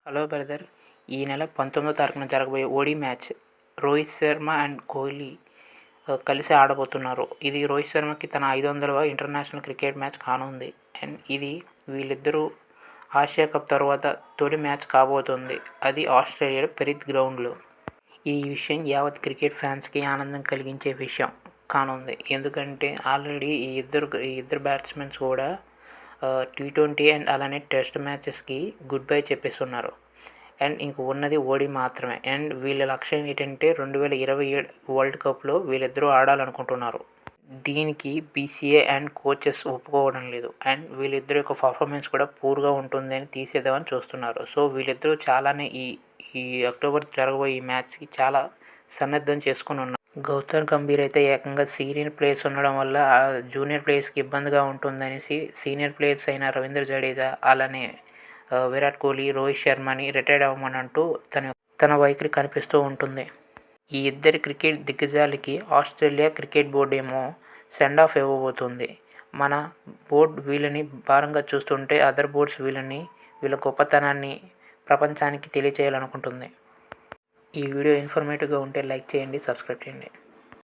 Hello brother. ఈ నెల 19వ తారీఖున జరగబోయే OD match Rohit Sharma and Kohli కలిసి ఆడబోతున్నారు. ఇది రోహిత్ శర్మకి తన 500వ ఇంటర్నేషనల్ క్రికెట్ మ్యాచ్ కానుంది. అండ్ ఇది వీళ్ళిద్దరూ ఆసియా కప్ తర్వాత తొలి మ్యాచ్ కాబోతుంది. అది ఆస్ట్రేలియా పెరిత్ గ్రౌండ్లో. ఈ విషయం యావత్ క్రికెట్ ఫ్యాన్స్కి ఆనందం కలిగించే విషయం కానుంది. ఎందుకంటే ఆల్రెడీ ఈ ఇద్దరు బ్యాట్స్మెన్స్ కూడా T20 అండ్ అలానే టెస్ట్ మ్యాచెస్కి గుడ్ బై చెప్పేస్తున్నారు. అండ్ ఇంక ఉన్నది ఓడి మాత్రమే. అండ్ వీళ్ళ లక్ష్యం ఏంటంటే 2027 వరల్డ్ కప్లో వీళ్ళిద్దరూ ఆడాలనుకుంటున్నారు. దీనికి BCA అండ్ కోచెస్ ఒప్పుకోవడం లేదు. అండ్ వీళ్ళిద్దరి యొక్క పర్ఫార్మెన్స్ కూడా పూర్గా ఉంటుంది అని తీసేద్దామని చూస్తున్నారు. సో వీళ్ళిద్దరూ చాలానే ఈ అక్టోబర్ జరగబోయే ఈ మ్యాచ్కి చాలా సన్నద్ధం చేసుకుని ఉన్నారు. గౌతమ్ గంభీర్ అయితే ఏకంగా సీనియర్ ప్లేయర్స్ ఉండడం వల్ల జూనియర్ ప్లేయర్స్కి ఇబ్బందిగా ఉంటుందనేసి సీనియర్ ప్లేయర్స్ అయిన రవీంద్ర జడేజా అలానే విరాట్ కోహ్లీ, రోహిత్ శర్మని రిటైర్డ్ అవ్వమని అంటూ తన వైఖరి కనిపిస్తూ ఉంటుంది. ఈ ఇద్దరి క్రికెట్ దిగ్గజాలకి ఆస్ట్రేలియా క్రికెట్ బోర్డు ఏమో సెండ్ ఆఫ్ ఇవ్వబోతుంది. మన బోర్డు వీళ్ళని భారంగా చూస్తుంటే అదర్ బోర్డ్స్ వీళ్ళ గొప్పతనాన్ని ప్రపంచానికి తెలియచేయాలనుకుంటుంది. ఈ వీడియో ఇన్ఫర్మేటివ్గా ఉంటే లైక్ చేయండి, సబ్స్క్రైబ్ చేయండి.